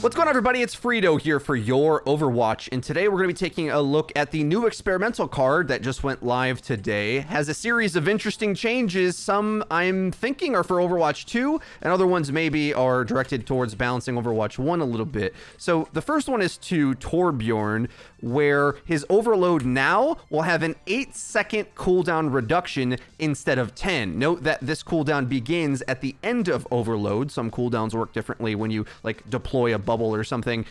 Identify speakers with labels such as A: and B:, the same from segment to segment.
A: What's going on, everybody? It's Frito here for Your Overwatch, and today we're going to be taking a look at the new experimental card that just went live today. Has a series of interesting changes. Some I'm thinking are for Overwatch 2, and other ones maybe are directed towards balancing Overwatch 1 a little bit. So the first one is to Torbjorn, where his overload now will have an 8-second cooldown reduction instead of 10. Note that this cooldown begins at the end of overload. Some cooldowns work differently when you like deploy a bubble or something,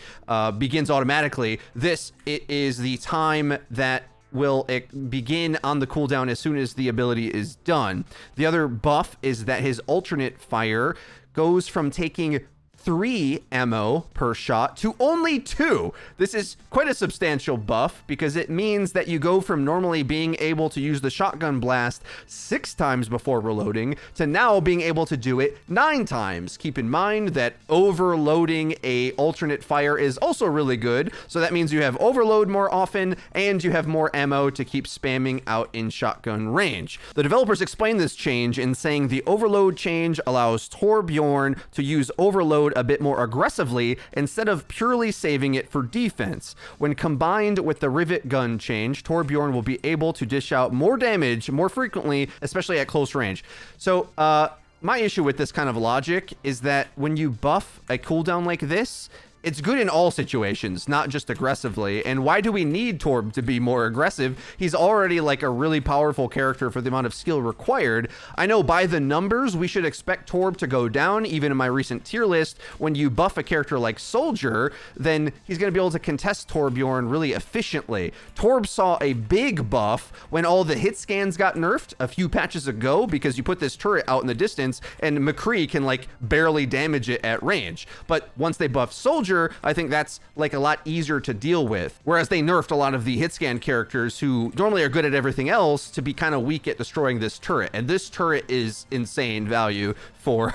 A: begins automatically. It is the time that will begin on the cooldown as soon as the ability is done. The other buff is that his alternate fire goes from taking 3 ammo per shot to only 2. This is quite a substantial buff because it means that you go from normally being able to use the shotgun blast 6 times before reloading to now being able to do it 9 times. Keep in mind that overloading a alternate fire is also really good, so that means you have overload more often and you have more ammo to keep spamming out in shotgun range. The developers explain this change in saying the overload change allows Torbjorn to use overload a bit more aggressively instead of purely saving it for defense. When combined with the rivet gun change, Torbjorn will be able to dish out more damage more frequently, especially at close range. So, my issue with this kind of logic is that when you buff a cooldown like this, it's good in all situations, not just aggressively. And why do we need Torb to be more aggressive? He's already like a really powerful character for the amount of skill required. I know by the numbers, we should expect Torb to go down. Even in my recent tier list, when you buff a character like Soldier, then he's going to be able to contest Torbjorn really efficiently. Torb saw a big buff when all the hit scans got nerfed a few patches ago because you put this turret out in the distance and McCree can like barely damage it at range. But once they buff Soldier, I think that's like a lot easier to deal with. Whereas they nerfed a lot of the hit scan characters who normally are good at everything else to be kind of weak at destroying this turret. And this turret is insane value for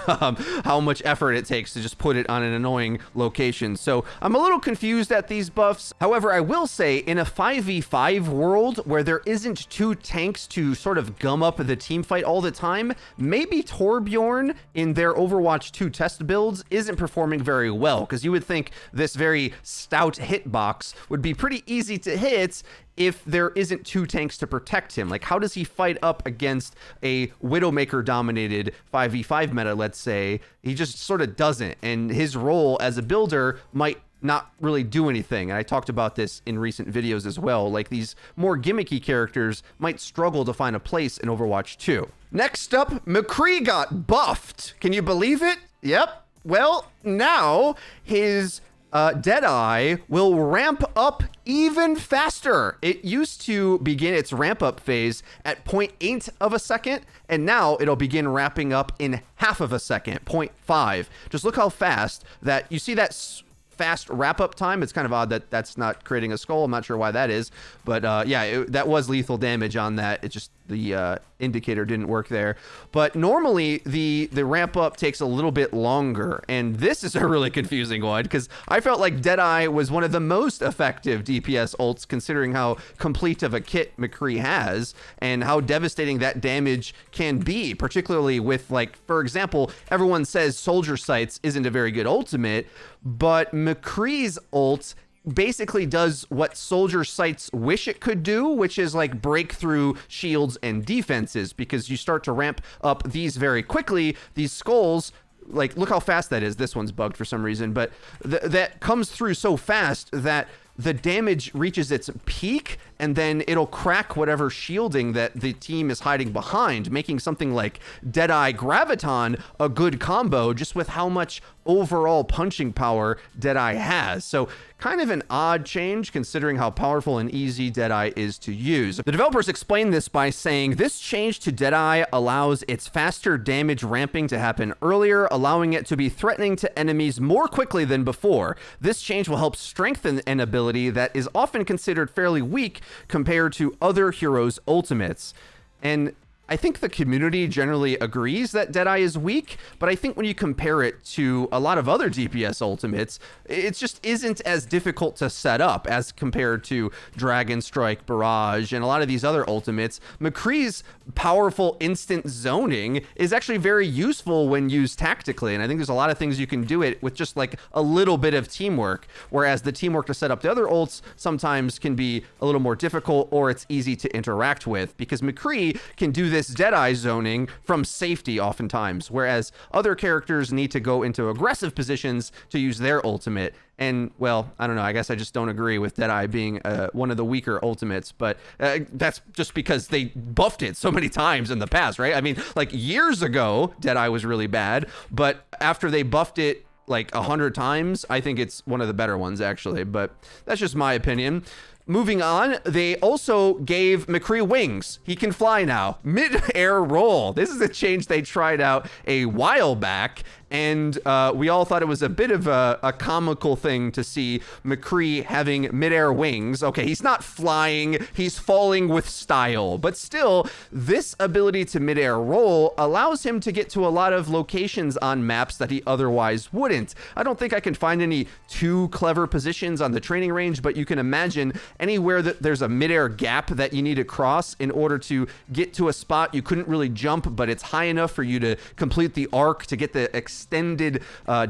A: how much effort it takes to just put it on an annoying location. So I'm a little confused at these buffs. However, I will say in a 5v5 world where there isn't 2 tanks to sort of gum up the team fight all the time, maybe Torbjorn in their Overwatch 2 test builds isn't performing very well, because you would think this very stout hitbox would be pretty easy to hit if there isn't 2 tanks to protect him. Like, how does he fight up against a Widowmaker dominated 5v5 meta, let's say? He just sort of doesn't, and his role as a builder might not really do anything. And I talked about this in recent videos as well. Like, these more gimmicky characters might struggle to find a place in Overwatch 2. Next up, McCree got buffed. Can you believe it? Yep. Well, now his Deadeye will ramp up even faster. It used to begin its ramp up phase at 0.8 of a second, and now it'll begin ramping up in half of a second, 0.5. Just look how fast that you see that fast wrap up time. It's kind of odd that that's not creating a skull. I'm not sure why that is, but yeah, that was lethal damage on that. It just, the indicator didn't work there. But normally the ramp up takes a little bit longer, and this is a really confusing one because I felt like Deadeye was one of the most effective DPS ults considering how complete of a kit McCree has and how devastating that damage can be, particularly with, like, for example, everyone says Soldier Sights isn't a very good ultimate, but McCree's ult basically does what Soldier Sights wish it could do, which is like break through shields and defenses, because you start to ramp up these very quickly. These skulls, like, look how fast that is. This one's bugged for some reason, but that comes through so fast that the damage reaches its peak, and then it'll crack whatever shielding that the team is hiding behind, making something like Deadeye Graviton a good combo just with how much overall punching power Deadeye has. So kind of an odd change considering how powerful and easy Deadeye is to use. The developers explain this by saying this change to Deadeye allows its faster damage ramping to happen earlier, allowing it to be threatening to enemies more quickly than before. This change will help strengthen an ability that is often considered fairly weak compared to other heroes' ultimates. And I think the community generally agrees that Deadeye is weak, but I think when you compare it to a lot of other DPS ultimates, it just isn't as difficult to set up as compared to Dragon Strike, Barrage, and a lot of these other ultimates. McCree's powerful instant zoning is actually very useful when used tactically, and I think there's a lot of things you can do it with just like a little bit of teamwork, whereas the teamwork to set up the other ults sometimes can be a little more difficult, or it's easy to interact with, because McCree can do this Deadeye zoning from safety oftentimes, whereas other characters need to go into aggressive positions to use their ultimate. And, well, I don't know, I guess I just don't agree with Deadeye being one of the weaker ultimates, but that's just because they buffed it so many times in the past, right? I mean, like years ago, Deadeye was really bad, but after they buffed it like 100 times, I think it's one of the better ones, actually, but that's just my opinion. Moving on, they also gave McCree wings. He can fly now. Mid-air roll. This is a change they tried out a while back, and we all thought it was a bit of a comical thing to see McCree having mid-air wings. Okay, he's not flying, he's falling with style, but still, this ability to mid-air roll allows him to get to a lot of locations on maps that he otherwise wouldn't. I don't think I can find any too clever positions on the training range, but you can imagine anywhere that there's a mid-air gap that you need to cross in order to get to a spot you couldn't really jump, but it's high enough for you to complete the arc to get the extended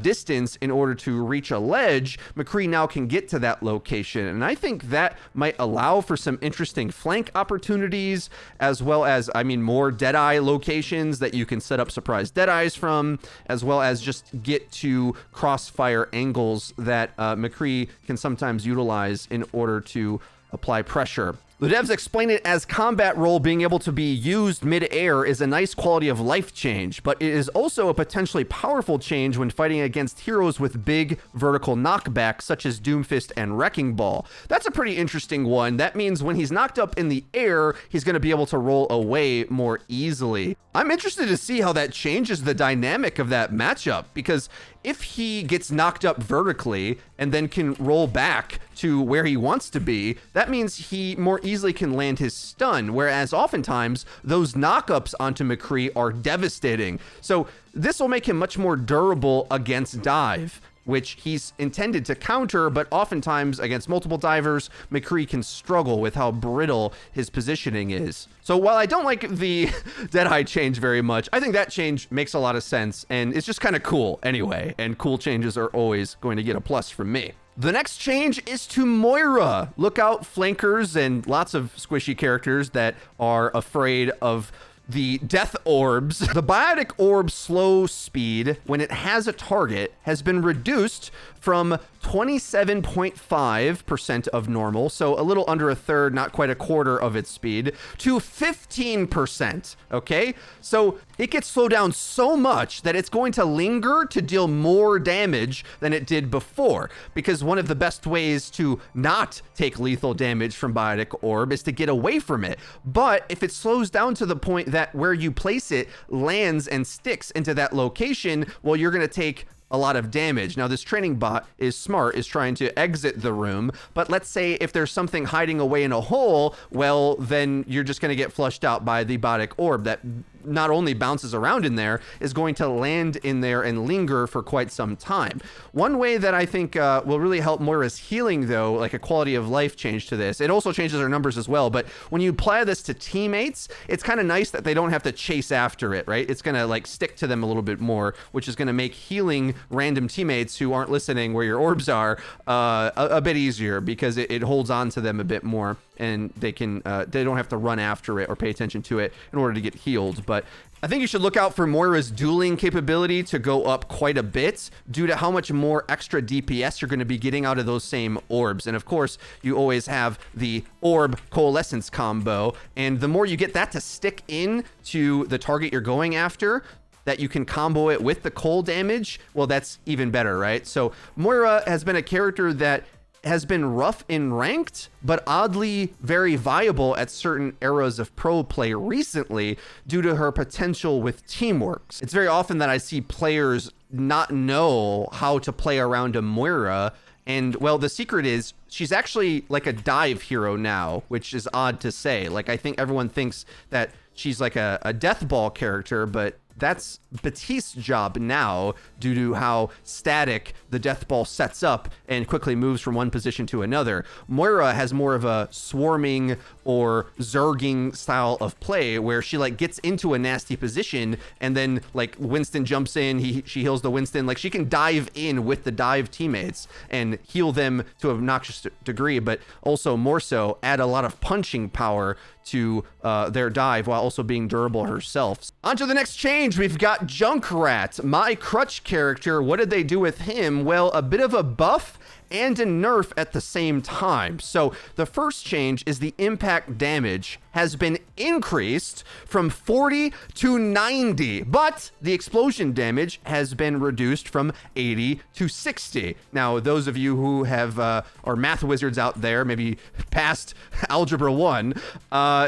A: distance in order to reach a ledge. McCree now can get to that location, and I think that might allow for some interesting flank opportunities, as well as, I mean, more Deadeye locations that you can set up surprise Deadeyes from, as well as just get to crossfire angles that McCree can sometimes utilize in order to apply pressure. The devs explain it as combat roll being able to be used mid-air is a nice quality of life change, but it is also a potentially powerful change when fighting against heroes with big vertical knockbacks such as Doomfist and Wrecking Ball. That's a pretty interesting one. That means when he's knocked up in the air, he's going to be able to roll away more easily. I'm interested to see how that changes the dynamic of that matchup, because if he gets knocked up vertically and then can roll back to where he wants to be, that means he more easily can land his stun, whereas oftentimes those knockups onto McCree are devastating. So this will make him much more durable against dive, which he's intended to counter, but oftentimes against multiple divers, McCree can struggle with how brittle his positioning is. So while I don't like the Deadeye change very much, I think that change makes a lot of sense, and it's just kind of cool anyway, and cool changes are always going to get a plus from me. The next change is to Moira. Look out, flankers and lots of squishy characters that are afraid of the death orbs. The biotic orb slow speed when it has a target has been reduced from 27.5% of normal, so a little under a third, not quite a quarter of its speed, to 15%, okay? So it gets slowed down so much that it's going to linger to deal more damage than it did before, because one of the best ways to not take lethal damage from biotic orb is to get away from it. But if it slows down to the point that where you place it lands and sticks into that location, well, you're going to take a lot of damage. Now, this training bot is smart, is trying to exit the room, but let's say if there's something hiding away in a hole, well, then you're just going to get flushed out by the biotic orb that not only bounces around in there, is going to land in there and linger for quite some time. One way that I think will really help Moira's healing, though, like a quality of life change to this, it also changes her numbers as well, but when you apply this to teammates, it's kind of nice that they don't have to chase after it, right? It's going to like stick to them a little bit more, which is going to make healing random teammates who aren't listening where your orbs are a bit easier, because it holds on to them a bit more, and they don't have to run after it or pay attention to it in order to get healed. But I think you should look out for Moira's dueling capability to go up quite a bit due to how much more extra DPS you're going to be getting out of those same orbs. And of course, you always have the orb coalescence combo, and the more you get that to stick in to the target you're going after, that you can combo it with the coal damage, well, that's even better, right? So Moira has been a character that has been rough in ranked, but oddly very viable at certain eras of pro play recently due to her potential with teamwork. It's very often that I see players not know how to play around a Moira, And well, the secret is she's actually like a dive hero now, which is odd to say. Like, I think everyone thinks that she's like a death ball character, but that's Batiste's job now due to how static the death ball sets up and quickly moves from one position to another. Moira has more of a swarming or zerging style of play where she like gets into a nasty position and then like Winston jumps in, she heals the Winston. Like, she can dive in with the dive teammates and heal them to an obnoxious degree, but also more so add a lot of punching power to their dive while also being durable herself. On to the next change, we've got Junkrat, my crutch character. What did they do with him? Well, a bit of a buff and a nerf at the same time. So the first change is the impact damage has been increased from 40 to 90, but the explosion damage has been reduced from 80 to 60. Now, those of you who have are math wizards out there, maybe past Algebra 1,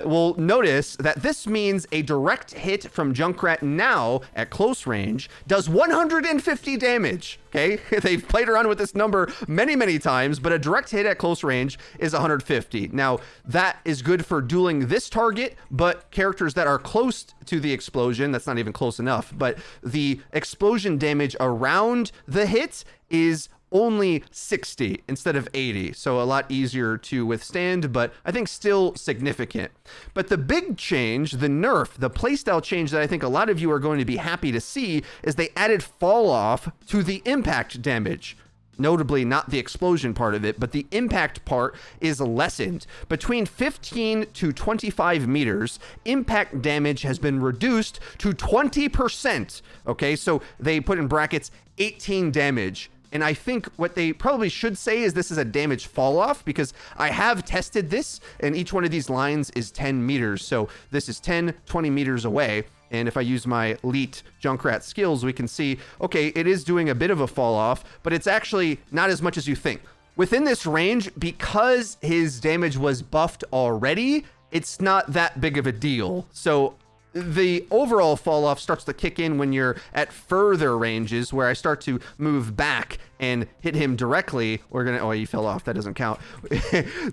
A: will notice that this means a direct hit from Junkrat now at close range does 150 damage. Okay, they've played around with this number many times, but a direct hit at close range is 150. Now, that is good for dueling this target, but characters that are close to the explosion, that's not even close enough, but the explosion damage around the hit is only 60 instead of 80, so a lot easier to withstand, but I think still significant. But the big change, the nerf, the playstyle change that I think a lot of you are going to be happy to see is they added fall off to the impact damage. Notably, not the explosion part of it, but the impact part is lessened. Between 15 to 25 meters, impact damage has been reduced to 20%. Okay, so they put in brackets 18 damage. And I think what they probably should say is this is a damage fall off, because I have tested this and each one of these lines is 10 meters. So this is 10, 20 meters away. And if I use my elite Junkrat skills, we can see, okay, it is doing a bit of a fall off, but it's actually not as much as you think. Within this range, because his damage was buffed already, it's not that big of a deal. So the overall fall off starts to kick in when you're at further ranges where I start to move back and hit him directly. We're gonna, oh, he fell off, that doesn't count.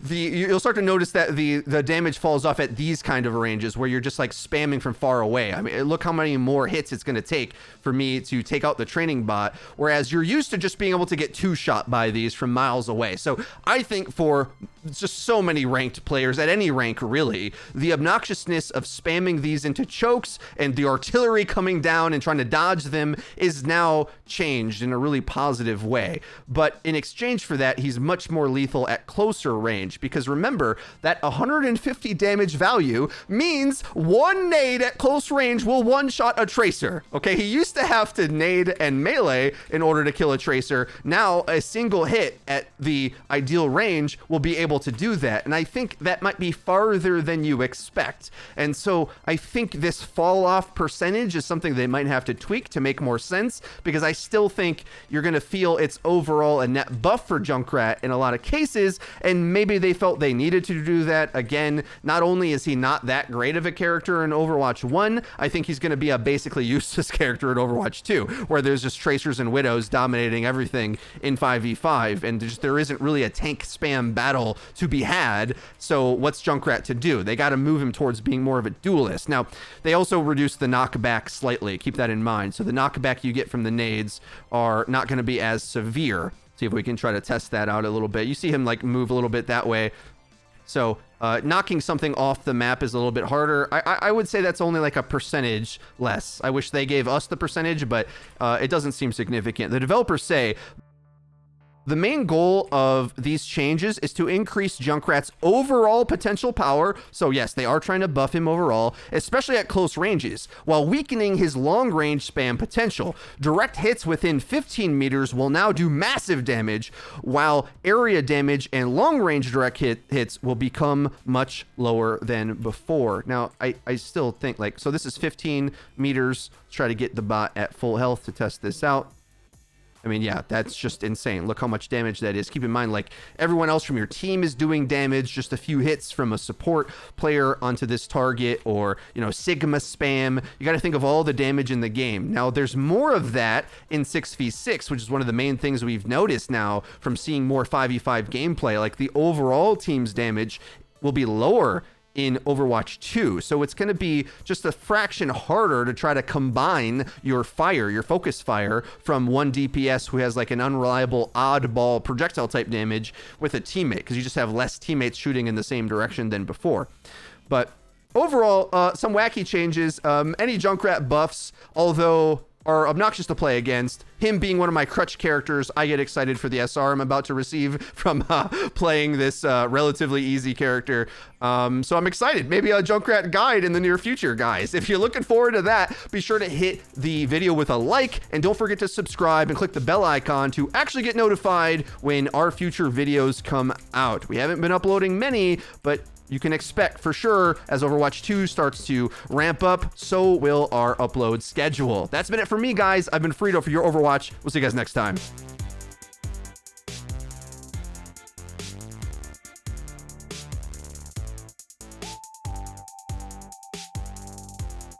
A: You'll start to notice that the damage falls off at these kind of ranges where you're just like spamming from far away. I mean, look how many more hits it's gonna take for me to take out the training bot, whereas you're used to just being able to get two-shot by these from miles away. So I think for just so many ranked players at any rank really, the obnoxiousness of spamming these into chokes and the artillery coming down and trying to dodge them is now changed in a really positive way. But in exchange for that, he's much more lethal at closer range, because remember that 150 damage value means one nade at close range will one-shot a tracer. Okay, he used to have to nade and melee in order to kill a tracer. Now a single hit at the ideal range will be able to do that, and I think that might be farther than you expect. And so I think this fall off percentage is something they might have to tweak to make more sense, because I still think you're going to feel it's overall a net buff for Junkrat in a lot of cases, and maybe they felt they needed to do that. Again, not only is he not that great of a character in Overwatch 1, I think he's going to be a basically useless character in Overwatch 2, where there's just tracers and widows dominating everything in 5v5, and there isn't really a tank spam battle to be had. So what's Junkrat to do? They got to move him towards being more of a duelist. Now, they also reduced the knockback slightly. Keep that in mind. So the knockback you get from the nades are not going to be as severe. See if we can try to test that out a little bit. You see him like move a little bit that way. So knocking something off the map is a little bit harder. I would say that's only like a percentage less. I wish they gave us the percentage, but it doesn't seem significant. The developers say the main goal of these changes is to increase Junkrat's overall potential power. So yes, they are trying to buff him overall, especially at close ranges, while weakening his long range spam potential. Direct hits within 15 meters will now do massive damage, while area damage and long range direct hits will become much lower than before. Now, I still think like, so this is 15 meters. Let's try to get the bot at full health to test this out. I mean, yeah, that's just insane. Look how much damage that is. Keep in mind, like, everyone else from your team is doing damage. Just a few hits from a support player onto this target, or, you know, Sigma spam. You got to think of all the damage in the game. Now, there's more of that in 6v6, which is one of the main things we've noticed now from seeing more 5v5 gameplay. Like, the overall team's damage will be lower in Overwatch 2. So it's going to be just a fraction harder to try to combine your fire, your focus fire, from one DPS who has like an unreliable oddball projectile type damage with a teammate, because you just have less teammates shooting in the same direction than before. But overall, some wacky changes. Any Junkrat buffs, although are obnoxious to play against. Him being one of my crutch characters, I get excited for the SR I'm about to receive from playing this relatively easy character. So I'm excited. Maybe a Junkrat guide in the near future, guys. If you're looking forward to that, be sure to hit the video with a like, and don't forget to subscribe and click the bell icon to actually get notified when our future videos come out. We haven't been uploading many, but you can expect for sure as Overwatch 2 starts to ramp up, so will our upload schedule. That's been it for me, guys. I've been Frito for your Overwatch. We'll see you guys next time.